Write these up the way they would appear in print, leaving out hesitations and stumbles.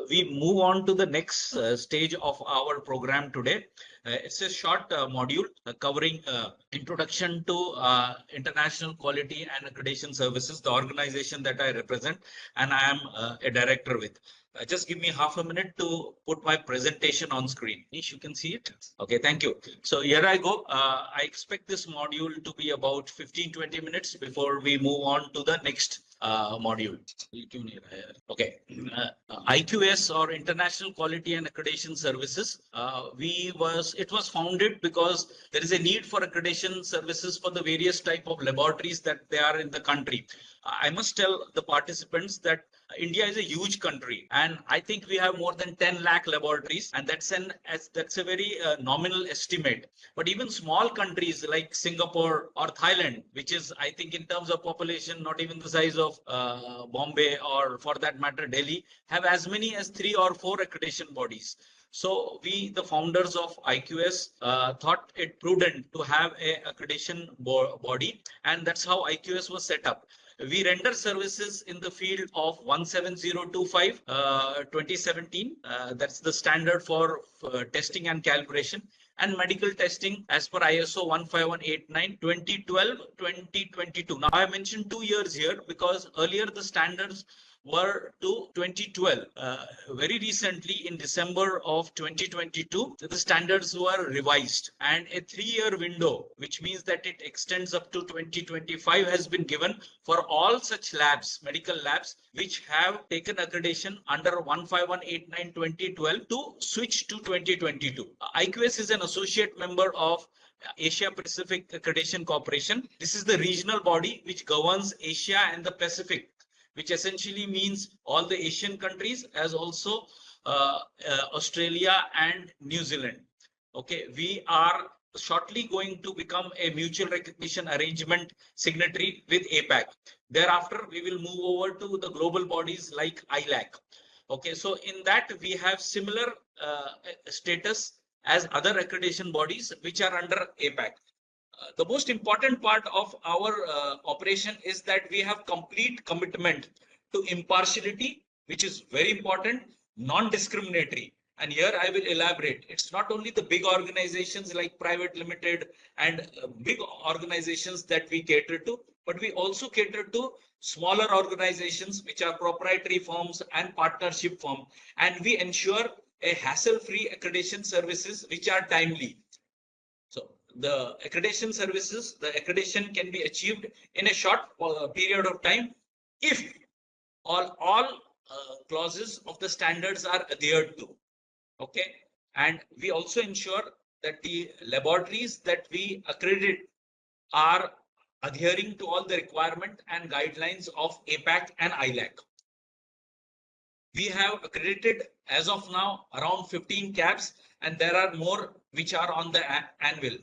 we move on to the next stage of our program today. It's a short module covering introduction to International Quality and Accreditation Services, the organization that I represent, and I am a director with. Just give me half a minute to put my presentation on screen. Nish, you can see it? Okay, thank you. So here I go. I expect this module to be about 15-20 minutes before we move on to the next module. Okay. IQAS, or International Quality and Accreditation Services, it was founded because there is a need for accreditation services for the various type of laboratories that they are in the country. I must tell the participants that India is a huge country, and I think we have more than 10 lakh laboratories, and that's a very nominal estimate. But even small countries like Singapore or Thailand, which is, I think, in terms of population, not even the size of Bombay, or for that matter Delhi, have as many as 3 or 4 accreditation bodies. So we, the founders of IQAS, thought it prudent to have a accreditation body, and that's how IQAS was set up. We render services in the field of 17025 2017. That's the standard for testing and calibration, and medical testing as per ISO 15189 2012 2022. Now I mentioned 2 years here because earlier the standards were to 2012. Very recently, in December of 2022, the standards were revised, and a 3-year window, which means that it extends up to 2025, has been given for all such labs, medical labs, which have taken accreditation under 15189 2012 to switch to 2022. IQAS is an associate member of Asia Pacific Accreditation Corporation. This is the regional body which governs Asia and the Pacific, which essentially means all the Asian countries, as also Australia and New Zealand. Okay, we are shortly going to become a mutual recognition arrangement signatory with APAC. Thereafter, we will move over to the global bodies like ILAC. Okay, so in that we have similar status as other accreditation bodies which are under APAC. The most important part of our operation is that we have complete commitment to impartiality, which is very important, non-discriminatory. And here I will elaborate. It's not only the big organizations like private limited and big organizations that we cater to, but we also cater to smaller organizations which are proprietary firms and partnership firms. And we ensure a hassle-free accreditation services which are timely. The accreditation services, the accreditation can be achieved in a short period of time if all clauses of the standards are adhered to. Okay, and we also ensure that the laboratories that we accredit are adhering to all the requirement and guidelines of APAC and ILAC. We have accredited as of now around 15 CAPs, and there are more which are on the anvil.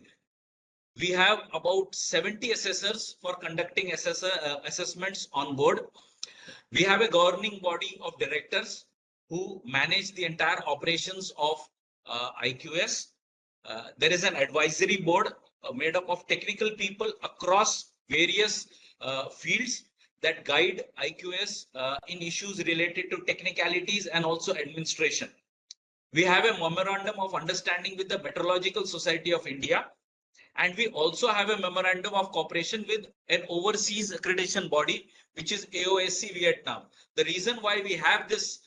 We have about 70 assessors for conducting assessments on board. We have a governing body of directors who manage the entire operations of IQAS. There is an advisory board made up of technical people across various fields that guide IQAS in issues related to technicalities and also administration. We have a memorandum of understanding with the Meteorological Society of India. And we also have a memorandum of cooperation with an overseas accreditation body, which is AOSC Vietnam. The reason why we have this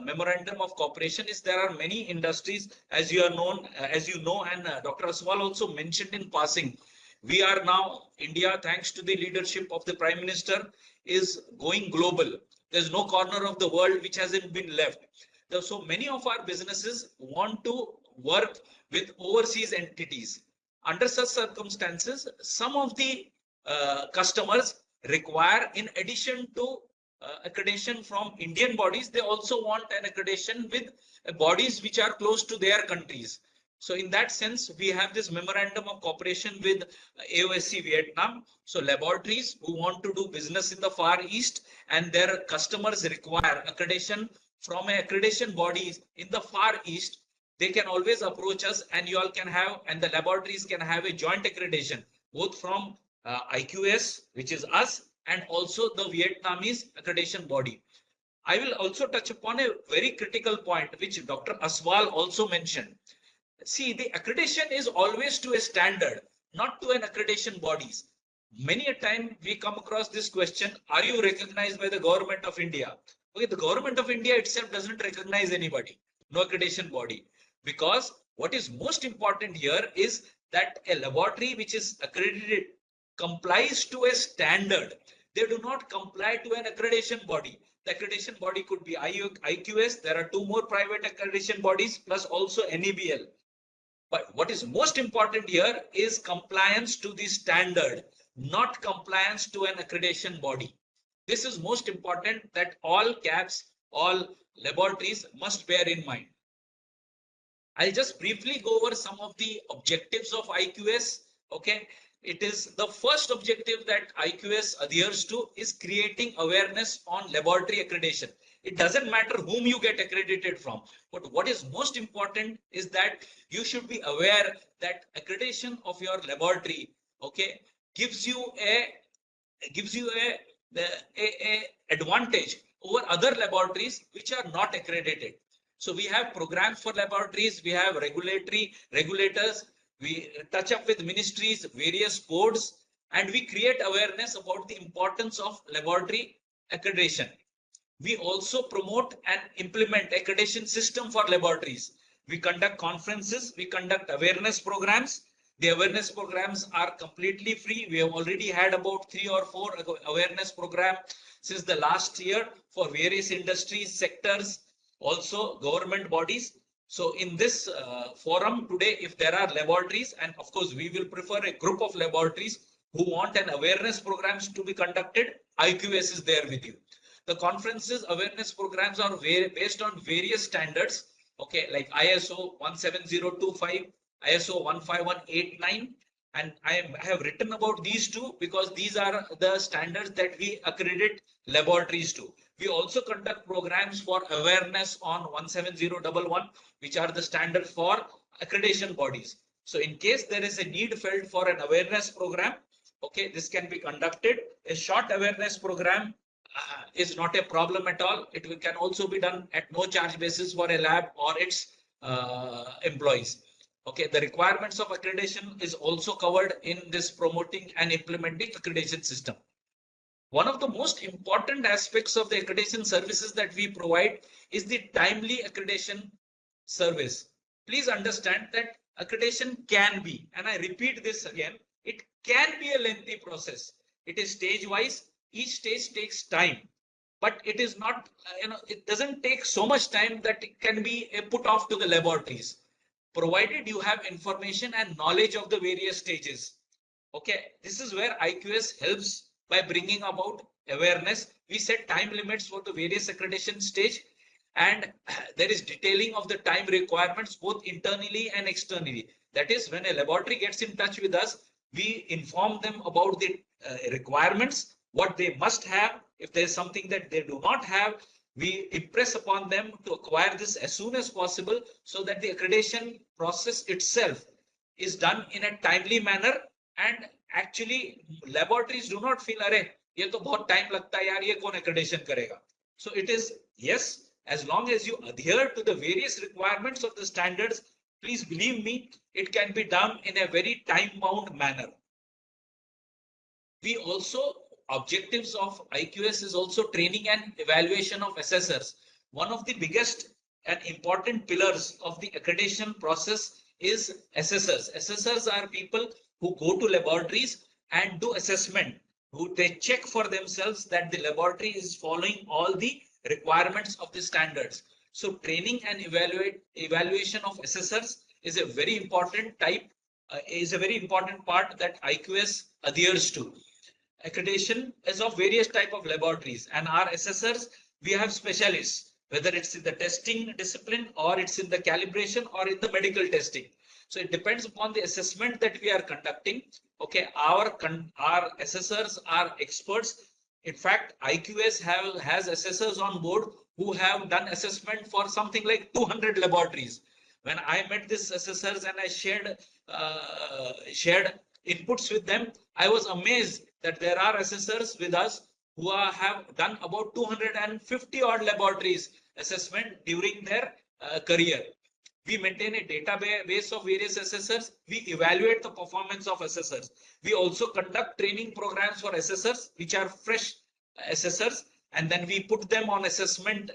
memorandum of cooperation is there are many industries, as you know, and Dr. Aswal also mentioned in passing. We are now, India, thanks to the leadership of the Prime Minister, is going global. There's no corner of the world which hasn't been left. So many of our businesses want to work with overseas entities. Under such circumstances, some of the customers require, in addition to accreditation from Indian bodies, they also want an accreditation with bodies which are close to their countries. So in that sense, we have this memorandum of cooperation with AOSC Vietnam. So laboratories who want to do business in the Far East and their customers require accreditation from an accreditation bodies in the Far East, they can always approach us, and you all can have, and the laboratories can have a joint accreditation, both from IQAS, which is us, and also the Vietnamese accreditation body. I will also touch upon a very critical point, which Dr. Aswal also mentioned. See, the accreditation is always to a standard, not to an accreditation bodies. Many a time we come across this question, are you recognized by the government of India? Okay, the government of India itself doesn't recognize anybody, no accreditation body. Because what is most important here is that a laboratory which is accredited complies to a standard. They do not comply to an accreditation body. The accreditation body could be IQAS. There are two more private accreditation bodies plus also NEBL. But what is most important here is compliance to the standard, not compliance to an accreditation body. This is most important that all CAPs, all laboratories must bear in mind. I'll just briefly go over some of the objectives of IQS. Okay, it is the first objective that IQS adheres to is creating awareness on laboratory accreditation. It doesn't matter whom you get accredited from, but what is most important is that you should be aware that accreditation of your laboratory, okay, gives you a advantage over other laboratories which are not accredited. So we have programs for laboratories, we have regulators, we touch up with ministries, various codes, and we create awareness about the importance of laboratory accreditation. We also promote and implement accreditation system for laboratories. We conduct conferences, we conduct awareness programs. The awareness programs are completely free. We have already had about 3 or 4 awareness programs since the last year for various industries, sectors, also government bodies. So in this forum today, if there are laboratories, and of course we will prefer a group of laboratories who want an awareness programs to be conducted, IQS is there with you. The conferences awareness programs are based on various standards, okay, like ISO 17025, ISO 15189, and I have written about these two because these are the standards that we accredit laboratories to. We also conduct programs for awareness on 17011, which are the standards for accreditation bodies. So in case there is a need felt for an awareness program, okay, this can be conducted. A short awareness program is not a problem at all. It can also be done at no charge basis for a lab or its employees. Okay, the requirements of accreditation is also covered in this promoting and implementing accreditation system. One of the most important aspects of the accreditation services that we provide is the timely accreditation service. Please understand that accreditation can be, and I repeat this again, it can be a lengthy process. It is stage wise. Each stage takes time, but it is not, it doesn't take so much time that it can be put off to the laboratories, provided you have information and knowledge of the various stages. Okay, this is where IQS helps by bringing about awareness. We set time limits for the various accreditation stage, and there is detailing of the time requirements both internally and externally. That is, when a laboratory gets in touch with us, we inform them about the requirements, what they must have. If there is something that they do not have, we impress upon them to acquire this as soon as possible so that the accreditation process itself is done in a timely manner. And actually laboratories do not feel, अरे ये तो बहुत time लगता है यार, ये कौन accreditation करेगा. So it is, yes, as long as you adhere to the various requirements of the standards, please believe me, it can be done in a very time-bound manner. We also, objectives of IQS is also training and evaluation of assessors. One of the biggest and important pillars of the accreditation process is assessors. Assessors are people who go to laboratories and do assessment, who they check for themselves that the laboratory is following all the requirements of the standards. So training and evaluation of assessors is a very important part that IQS adheres to. Accreditation is of various type of laboratories, and our assessors, we have specialists, whether it's in the testing discipline or it's in the calibration or in the medical testing. So it depends upon the assessment that we are conducting. Okay, our assessors are experts. In fact, IQS has assessors on board who have done assessment for something like 200 laboratories. When I met these assessors and I shared inputs with them, I was amazed that there are assessors with us who have done about 250 odd laboratories assessment during their career. We maintain a database of various assessors. We evaluate the performance of assessors. We also conduct training programs for assessors, which are fresh assessors, and then we put them on assessment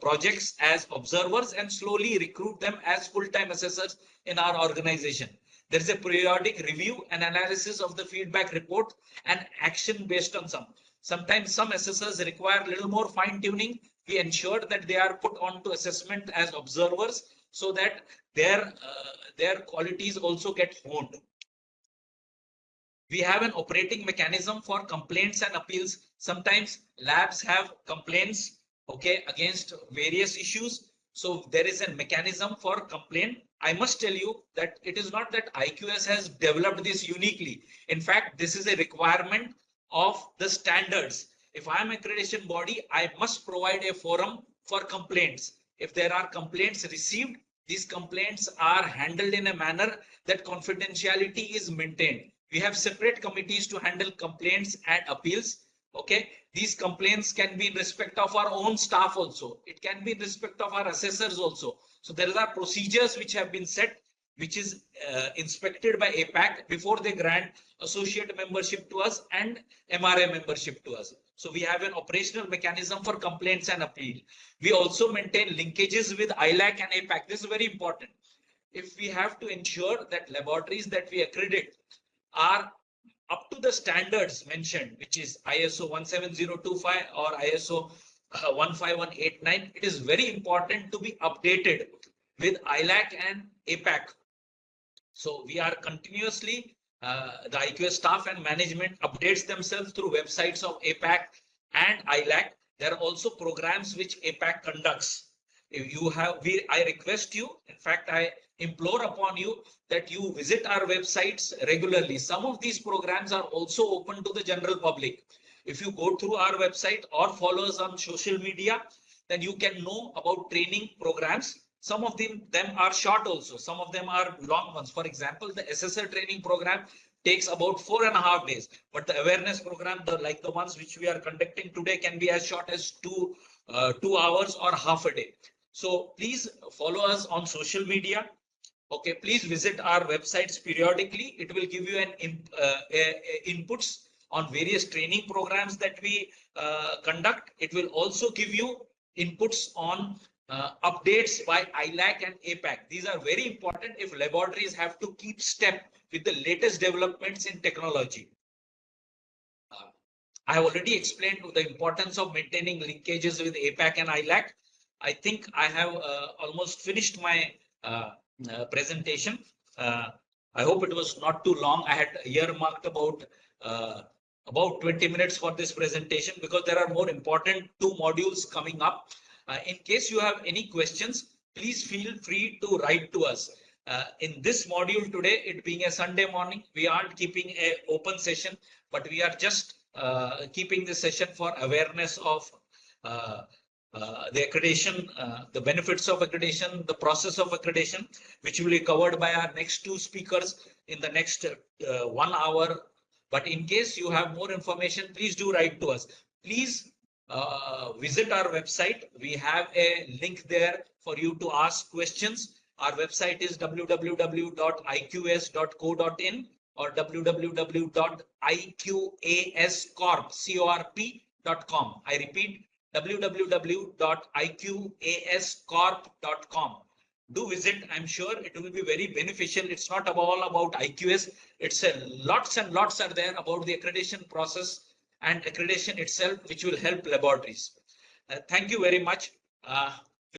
projects as observers and slowly recruit them as full-time assessors in our organization. There is a periodic review and analysis of the feedback report and action based on some. Sometimes some assessors require a little more fine-tuning. We ensure that they are put onto assessment as observers so that their qualities also get honed. We have an operating mechanism for complaints and appeals. Sometimes labs have complaints, okay, against various issues. So there is a mechanism for complaint. I must tell you that it is not that IQAS has developed this uniquely. In fact, this is a requirement of the standards. If I am an accreditation body, I must provide a forum for complaints. If there are complaints received, these complaints are handled in a manner that confidentiality is maintained. We have separate committees to handle complaints and appeals. Okay, these complaints can be in respect of our own staff also. It can be in respect of our assessors also. So there are procedures which have been set, which is inspected by APAC before they grant associate membership to us and MRA membership to us. So we have an operational mechanism for complaints and appeal. We also maintain linkages with ILAC and APAC. This is very important. If we have to ensure that laboratories that we accredit are up to the standards mentioned, which is ISO 17025 or ISO 15189, it is very important to be updated with ILAC and APAC. So we are continuously, the IQAS staff and management updates themselves through websites of APAC and ILAC. There are also programs which APAC conducts. If you have, I request you, in fact, I implore upon you that you visit our websites regularly. Some of these programs are also open to the general public. If you go through our website or follow us on social media, then you can know about training programs. Some of them are short also. Some of them are long ones. For example, the assessor training program takes about 4.5 days. But the awareness program, like the ones which we are conducting today, can be as short as 2 hours or half a day. So please follow us on social media. Okay, please visit our websites periodically. It will give you an inputs on various training programs that we conduct. It will also give you inputs on updates by ILAC and APAC. These are very important if laboratories have to keep step with the latest developments in technology. I have already explained the importance of maintaining linkages with APAC and ILAC. I think I have almost finished my presentation. I hope it was not too long. I had earmarked about 20 minutes for this presentation because there are more important 2 modules coming up. In case you have any questions, please feel free to write to us. In this module today, it being a Sunday morning, we aren't keeping an open session, but we are just keeping this session for awareness of the accreditation, the benefits of accreditation, the process of accreditation, which will be covered by our next 2 speakers in the next 1 hour. But in case you have more information, please do write to us. Please visit our website. We have a link there for you to ask questions. Our website is www.iqas.co.in or www.iqascorp.com. I repeat, www.iqascorp.com. Do visit. I'm sure it will be very beneficial. It's not all about IQAS. It's lots and lots are there about the accreditation process and accreditation itself, which will help laboratories. Thank you very much.